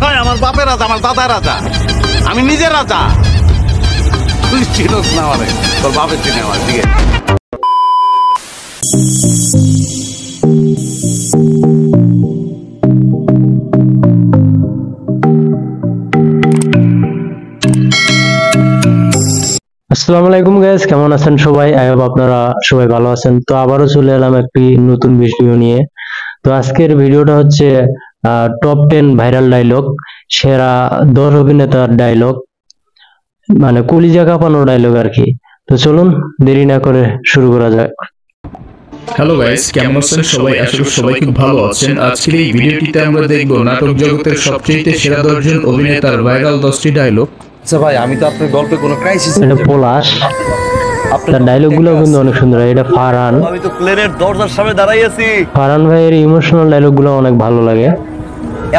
আমার বাপের রাজা, আমার দাদা রাজা, আমি নিজে রাজা। তুই চিনোস না আমারে, তোর বাপের চিনে আমার দিকে। আসসালামু আলাইকুম গাইস, কেমন আছেন সবাই? আই হোপ আপনারা সবাই ভালো আছেন। তো আবারও চলে এলাম একটি নতুন ভিডিও নিয়ে। তো আজকের ভিডিওটা হচ্ছে টপ 10 ভাইরাল ডায়লগ, সেরা 10 অভিনেতার ডায়লগ, মানে কলিজা কাঁপানো ডায়লগ আর কি। তো চলুন দেরি না করে শুরু করা যাক। হ্যালো গাইস, কেমন আছেন সবাই? আশা করি সবাই খুব ভালো আছেন। আজকের এই ভিডিওটিতে আমরা দেখব নাটক জগতের সবচেয়ে সেরা 10 জন অভিনেতার ভাইরাল 10টি ডায়লগ। আচ্ছা ভাই, আমি তো আপনার গল্পে কোনো ক্রাইসিস, এটা পলাশ, আপনার ডায়লগগুলো কিন্তু অনেক সুন্দর। এটা ফারহান, আমি তো প্লেনের দরজার সামনে দাঁড়াই আছি। ফারহান ভাইয়ের ইমোশনাল ডায়লগগুলো অনেক ভালো লাগে।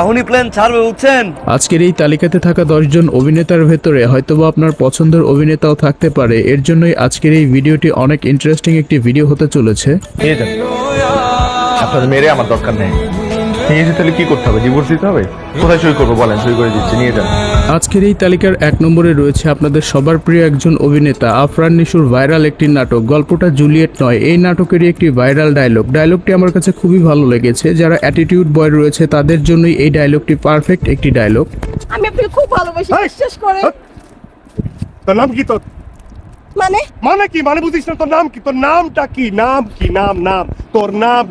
এখনই প্লেন ছাড়বে, বুঝছেন? আজকের এই তালিকাতে থাকা 10 জন অভিনেতার ভেতরে হয়তোবা আপনার পছন্দের অভিনেতাও থাকতে পারে। এর জন্যই আজকের এই ভিডিওটি অনেক ইন্টারেস্টিং একটি ভিডিও হতে চলেছে। আপনাদের মেরে আমার দরকার নেই। নিয়ে যেতে হলে কি করতে হবে? ডিভোর্স দিতে হবে? কোথায় সই করবো বলেন, সই করে দিচ্ছি, নিয়ে যান। আজকের এই তালিকার 1 নম্বরে রয়েছে আপনাদের সবার প্রিয় একজন অভিনেতা আফরান নিশুর ভাইরাল একটি নাটক, গল্পটা জুলিয়েট নয়। এই নাটকেরই একটি ভাইরাল ডায়লগটি আমার কাছে খুবই ভালো লেগেছে। যারা অ্যাটিটিউড বয় রয়েছে তাদের জন্যই এই ডায়লগটি পারফেক্ট একটি ডায়লগ। আমি আপনাকে খুব ভালোবাসি, বিশ্বাস করে। তোর নাম কি? তোর মানে কি? মানে বুঝিস না? তোর নাম কি? তোর নামটা কি? নাম কি? নাম তোর নাম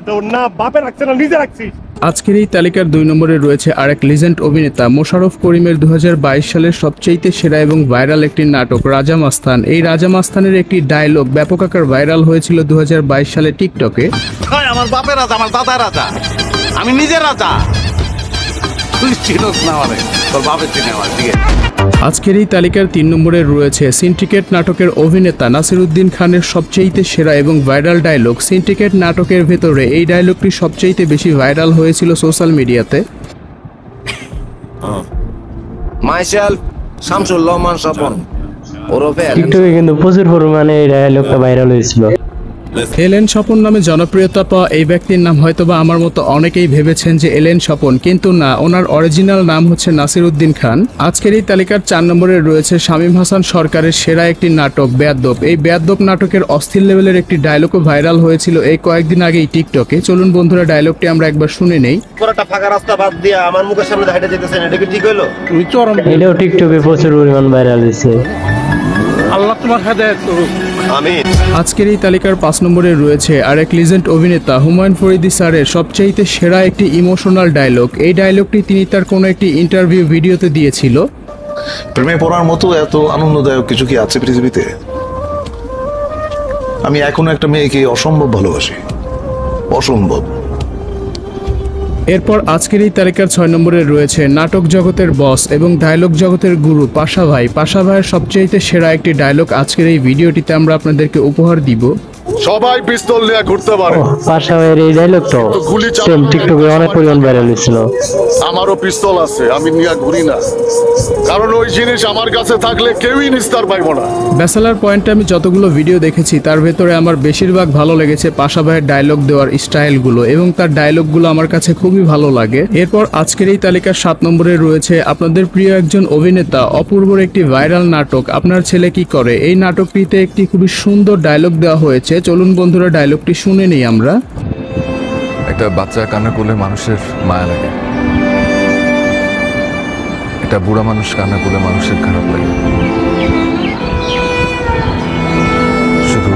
বাপে রাখছে না, নিজে রাখছিস? আজকের এই তালিকার 2 নম্বরে রয়েছে আরেক লিজেন্ড অভিনেতা মোশাররফ করিমের 2022 সালের সবচেয়ে সেরা এবং ভাইরাল একটি নাটক রাজা মাস্তান। এই রাজা মাস্তানের একটি ডায়লগ ব্যাপক আকার ভাইরাল হয়েছিল 2022 সালে টিকটকে। আমার বাপের রাজা, আমার দাদা রাজা, আমি নিজে রাজা। তুই চিনোস না আমারে, তোর বাপের চিনে আমার দিকে। আজকের এই তালিকার 3 নম্বরে রয়েছে সিন্ডিকেট নাটকের অভিনেতা নাসিরউদ্দিন খানের সবচেয়ে সেরা এবং ভাইরাল ডায়লগ। সিন্ডিকেট নাটকের ভেতরে এই ডায়লগটি সবচেয়ে বেশি ভাইরাল হয়েছিল সোশ্যাল মিডিয়াতে। মাইসেলফ শামসুল রহমান স্বপন ওরফে টিকটকে কিন্তু প্রচুর পরিমাণে এই ডায়লগটা ভাইরাল হয়েছিল। এলেন স্বপন নামে জনপ্রিয়তা পাওয়া এই ব্যক্তির নাম হয়তোবা আমার মতো অনেকেই ভেবেছেন যে এলেন স্বপন, কিন্তু না, ওনার অরিজিনাল নাম হচ্ছে নাসিরউদ্দিন খান। আজকের এই তালিকার 4 নম্বরে রয়েছে শামীম হাসান সরকারের সেরা একটি নাটক বেয়াদ্দপ। এই বেয়াদ্দপ নাটকের অস্থির লেভেলের একটি ডায়লগও ভাইরাল হয়েছিল এই কয়েকদিন আগেই টিকটকে। চলুন বন্ধুরা ডায়লগটি আমরা একবার শুনে নেই। পুরোটা ফাঁকা রাস্তা বাদ দিয়ে আমার মুখের সামনে হেঁটে যেতেছেন, এটা কি ঠিক হলো? তুই চরম। এটাও টিকটকে প্রচুর পরিমাণ ভাইরাল হয়েছে। আল্লাহ তোমার হেদায়েত করুক। আমিন। আজকের এই তালিকার 5 নম্বরে রয়েছে আরেক লিজেন্ড অভিনেতা হুমায়ুন ফরিদি স্যারের সবচেয়ে সেরা একটি ইমোশনাল ডায়লগ। এই ডায়লগটি তিনি তার কোনো একটি ইন্টারভিউ ভিডিওতে দিয়েছিল। প্রেমে পড়ার মতো এত আনন্দদায়ক কিছু কি আছে পৃথিবীতে? আমি এখনো একটা মেয়েকে অসম্ভব ভালোবাসি, অসম্ভব। এরপর আজকের এই তালিকার 6 নম্বরে রয়েছে নাটক জগতের বস এবং ডায়লগ জগতের গুরু পাশা ভাই। পাশা ভাইয়ের সবচেয়ে সেরা একটি ডায়লগ আজকের এই ভিডিওটিতে আমরা আপনাদেরকে উপহার দিব। সবাই পিস্তল নিয়ে ঘুরতে পারে, পাশা ভাইয়ের এই ডায়লগটা সেম টিকটকে অনেক পরিমাণ ভাইরাল হয়েছিল। আমারও পিস্তল আছে, আমি নিয়ে ঘুরি না, কারণ ওই জিনিস আমার কাছে থাকলে কেউই নিস্তার পাইব না। ব্যাচেলার পয়েন্টে আমি যতগুলো ভিডিও দেখেছি তার ভেতরে আমার বেশিরভাগ ভালো লেগেছে পাশা ভাইয়ের ডায়লগ দেওয়ার স্টাইলগুলো, এবং তার ডায়লগগুলো আমার কাছে খুবই ভালো লাগে। এরপর আজকের এই তালিকার 7 নম্বরে রয়েছে আপনাদের প্রিয় একজন অভিনেতা অপূর্বর একটি ভাইরাল নাটক আপনার ছেলে কি করে। এই নাটকটিতে একটি খুবই সুন্দর ডায়লগ দেওয়া হয়েছে। চলুন বন্ধুরা ডায়লগটি শুনে নেই আমরা। একটা বাচ্চা কান্না করলে মানুষের মায়া লাগে, একটা বুড়া মানুষ কান্না করলে মানুষের খারাপ লাগে, শুধু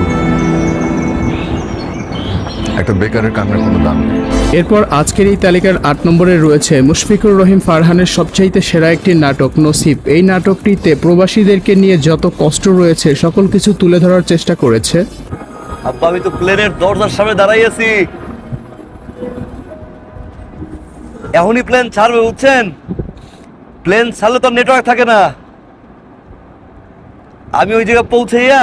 একটা বেকারের কান্নার কোনো দাম নেই। এরপর আজকের এই তালিকার 8 নম্বরে রয়েছে মুশফিকুর রহিম ফারহানের সবচাইতে সেরা একটি নাটক নসিব। এই নাটকটিতে প্রবাসীদেরকে নিয়ে যত কষ্ট রয়েছে সকল কিছু তুলে ধরার চেষ্টা করেছে। আব্বা, আমি তো প্লেনের দরজার সামনে দাঁড়াই আছি। এখনই প্লেন ছাড়বে, বুঝছেন? প্লেন ছাড়লে তো নেটওয়ার্ক থাকে না। আমি ওই জায়গায় পৌঁছাইয়া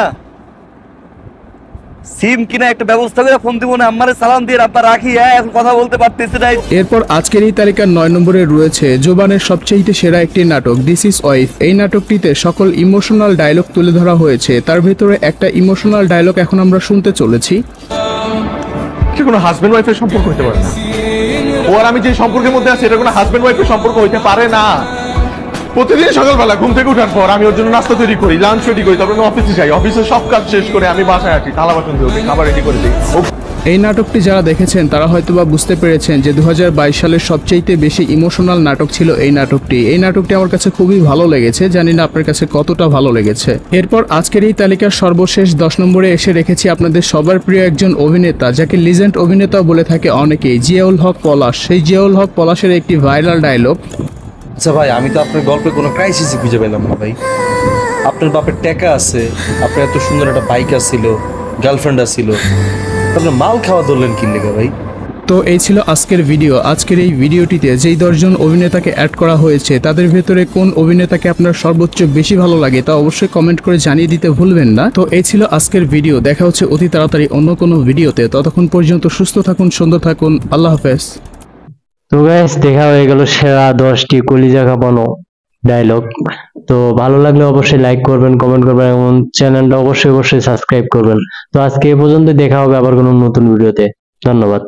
সিম কিনা একটা ব্যবস্থা করে ফোন দিব না, আমারে সালাম দিয়ে আব্বা রাখি, এখন কথা বলতে পারতেছি না। এরপর আজকের এই তালিকার 9 নম্বরে রয়েছে জোবানের সবচেয়ে সেরা একটি নাটক দিস ইজ ওয়াইফ। এই নাটকটিতে সকল ইমোশনাল ডায়লগ তুলে ধরা হয়েছে। তার ভিতরে একটা ইমোশনাল ডায়লগ এখন আমরা শুনতে চলেছি। কি কোনো হাজবেন্ড ওয়াইফের সম্পর্ক হতে পারে না? ও আর আমি যে সম্পর্কের মধ্যে আছি এটা কোনো হাজবেন্ড ওয়াইফের সম্পর্ক হইতে পারে না। প্রতিদিন সকালবেলা ঘুম থেকে ওঠার পর আমি ওর জন্য নাস্তা তৈরি করি, লাঞ্চ রেডি করি, তারপর আমি অফিসে যাই, অফিসের সব কাজ শেষ করে আমি বাসায় আসি, থালা বাসন ধুয়ে খাবার রেডি করে দিই। এই নাটকটি যারা দেখেছেন তারা হয়তোবা বুঝতে পেরেছেন যে 2022 সালের সবচেয়ে বেশি ইমোশনাল নাটক ছিল এই নাটকটি। এই নাটকটি আমার কাছে খুবই ভালো লেগেছে, জানি না আপনার কাছে কতটা ভালো লেগেছে। এরপর আজকের এই তালিকার সর্বশেষ 10 নম্বরে এসে রেখেছি আপনাদের সবার প্রিয় একজন অভিনেতা, যাকে লিজেন্ড অভিনেতা বলে থাকে অনেকেই, জিয়াউল হক পলাশ। সেই জিয়াউল হক পলাশের একটি ভাইরাল ডায়লগ, আচ্ছা ভাই, আমি তো আপনার গল্পে কোনো ক্রাইসিসই খুঁজে পেলাম না ভাই। আপনার বাপের টাকা আছে, আপনার এত সুন্দর একটা বাইক আছিল, গার্লফ্রেন্ড আছিল, আপনার মাল খাওয়া ধরলেন কি লেগে ভাই? তো এই ছিল আজকের ভিডিও। আজকের এই ভিডিওটিতে যেই 10 জন অভিনেতাকে অ্যাড করা হয়েছে তাদের ভেতরে কোন অভিনেতাকে আপনার সর্বোচ্চ বেশি ভালো লাগে তা অবশ্যই কমেন্ট করে জানিয়ে দিতে ভুলবেন না। তো এই ছিল আজকের ভিডিও, দেখা হচ্ছে অতি তাড়াতাড়ি অন্য কোনো ভিডিওতে। ততক্ষণ পর্যন্ত সুস্থ থাকুন, সুন্দর থাকুন, আল্লাহ হাফেজ। তো গাইস, দেখা হয়ে গেল সেরা 10টি কলিজা কাঁপানো ডায়লগ। তো ভালো লাগলে অবশ্যই লাইক করবেন, কমেন্ট করবেন এবং চ্যানেলটা অবশ্যই সাবস্ক্রাইব করবেন। তো আজকে এই পর্যন্ত, দেখা হবে আবার কোনো নতুন ভিডিওতে। ধন্যবাদ।